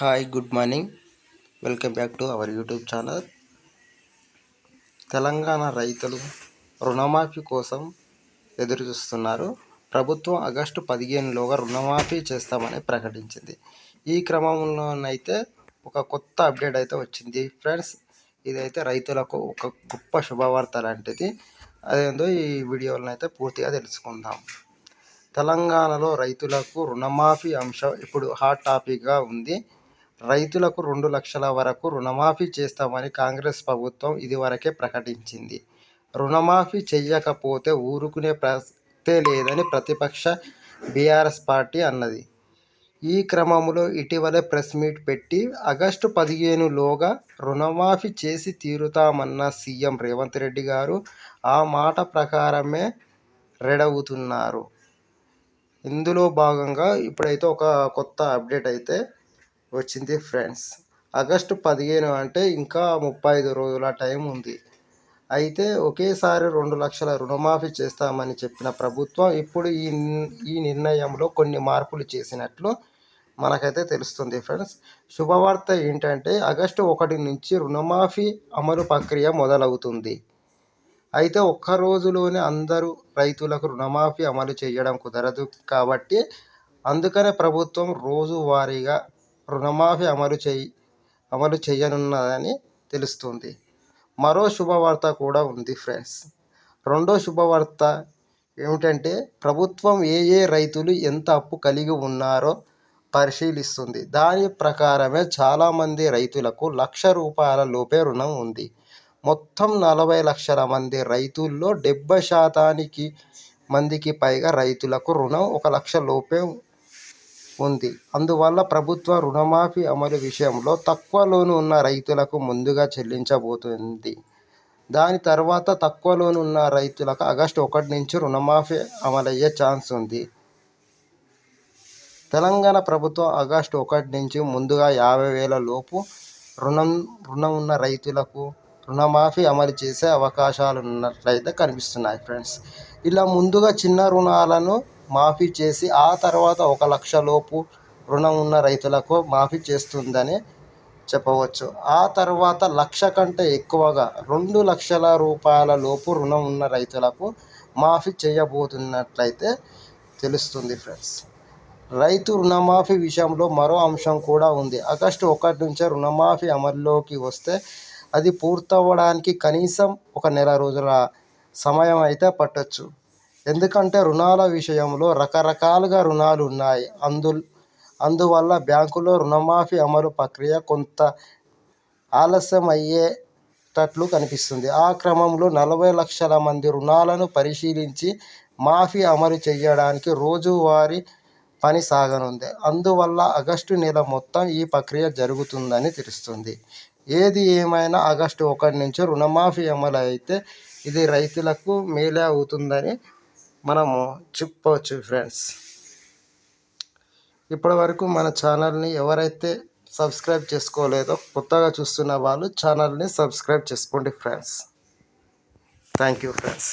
Hi good morning. Welcome back to our YouTube channel. Telangana రైతులు రుణమాఫీ కోసం ఎదురు చూస్తున్నారు. ప్రభుత్వం ఆగస్టు 15లోగా రుణమాఫీ చేస్తామని ప్రకటించింది. ఈ క్రమంలోనైతే ఒక కొత్త అప్డేట్ అయితే వచ్చింది ఫ్రెండ్స్. ఇదైతే రైతులకు ఒక గొప్ప శుభవార్త లాంటిది. అదేందో ఈ వీడియోలో అయితే పూర్తిగా తెలుసుకుందాం. తెలంగాణలో రైతులకు రుణమాఫీ అంశం ఇప్పుడు హాట్ టాపిక్గా ఉంది. రైతులకు 2 లక్షల వరకు రుణమాఫీ చేస్తామని కాంగ్రెస్ ప్రభుత్వం ఇదివరకే ప్రకటించింది. రుణమాఫీ చేయకపోతే ఊరుకునే ప్రసక్తే లేదని ప్రతిపక్ష బీఆర్ఎస్ పార్టీ అన్నది. ఈ క్రమంలో ఇటీవలే ప్రెస్ మీట్ పెట్టి ఆగస్టు 15లోగా రుణమాఫీ చేసి తీరుతామన్న సీఎం రేవంత్ రెడ్డి గారు ఆ మాట ప్రకారమే రెడవుతున్నారు. ఇందులో భాగంగా ఇప్పుడైతే ఒక కొత్త అప్డేట్ అయితే వచ్చింది ఫ్రెండ్స్. ఆగస్టు 15 అంటే ఇంకా 35 రోజుల టైం ఉంది. అయితే ఒకేసారి 2 లక్షల రుణమాఫీ చేస్తామని చెప్పిన ప్రభుత్వం ఇప్పుడు ఈ నిర్ణయంలో కొన్ని మార్పులు చేసినట్లు మనకైతే తెలుస్తుంది ఫ్రెండ్స్. శుభవార్త ఏంటంటే ఆగస్టు 1 నుంచి రుణమాఫీ అమలు ప్రక్రియ మొదలవుతుంది. అయితే ఒక్క రోజులోనే అందరూ రైతులకు రుణమాఫీ అమలు చేయడం కుదరదు కాబట్టి అందుకనే ప్రభుత్వం రోజువారీగా రుణమాఫీ అమలు చేయనున్నదని తెలుస్తుంది. మరో శుభవార్త కూడా ఉంది ఫ్రెండ్స్. రెండో శుభవార్త ఏమిటంటే ప్రభుత్వం ఏ రైతులు ఎంత అప్పు కలిగి ఉన్నారో పరిశీలిస్తుంది. దాని ప్రకారమే చాలామంది రైతులకు ₹1,00,000 లోపే రుణం ఉంది. మొత్తం 40 లక్షల మంది రైతుల్లో 70% మందికి పైగా రైతులకు రుణం ₹1,00,000 లోపే ఉంది. అందువల్ల ప్రభుత్వం రుణమాఫీ అమలు విషయంలో తక్కువ లోను ఉన్న రైతులకు ముందుగా చెల్లించబోతుంది. దాని తర్వాత తక్కువ లోను ఉన్న రైతులకు ఆగస్టు 1 నుంచి రుణమాఫీ అమలయ్యే ఛాన్స్ ఉంది. తెలంగాణ ప్రభుత్వం ఆగస్టు 1 నుంచి ముందుగా 50,000 లోపు రుణం ఉన్న రైతులకు రుణమాఫీ అమలు చేసే అవకాశాలున్నట్లయితే కనిపిస్తున్నాయి ఫ్రెండ్స్. ఇలా ముందుగా చిన్న రుణాలను మాఫీ చేసి ఆ తర్వాత 1,00,000 లోపు రుణం ఉన్న రైతులకు మాఫీ చేస్తుందని చెప్పవచ్చు. ఆ తర్వాత 1,00,000 కంటే ఎక్కువగా ₹2,00,000 లోపు రుణం ఉన్న రైతులకు మాఫీ చేయబోతున్నట్లయితే తెలుస్తుంది ఫ్రెండ్స్. రైతు రుణమాఫీ విషయంలో మరో అంశం కూడా ఉంది. ఆగస్టు 1 నుంచే రుణమాఫీ అమల్లోకి వస్తే అది పూర్తవడానికి కనీసం ఒక నెల రోజుల సమయం అయితే పట్టొచ్చు. ఎందుకంటే రుణాల విషయంలో రకరకాలుగా రుణాలు ఉన్నాయి. అందువల్ల బ్యాంకులో రుణమాఫీ అమలు ప్రక్రియ కొంత ఆలస్యం అయ్యేటట్లు కనిపిస్తుంది. ఆ క్రమంలో 40 లక్షల మంది రుణాలను పరిశీలించి మాఫీ అమలు చేయడానికి రోజువారీ పని సాగనుంది. అందువల్ల ఆగస్టు నెల మొత్తం ఈ ప్రక్రియ జరుగుతుందని తెలుస్తుంది. ఏది ఏమైనా ఆగస్టు 1 నుంచి రుణమాఫీ అమలు అయితే ఇది రైతులకు మేలే అవుతుందని మనము చెప్పవచ్చు ఫ్రెండ్స్. ఇప్పటివరకు మన ఛానల్ని ఎవరైతే సబ్స్క్రైబ్ చేసుకోలేదో కొత్తగా చూస్తున్న వాళ్ళు ఛానల్ని సబ్స్క్రైబ్ చేసుకోండి ఫ్రెండ్స్. Thank you friends.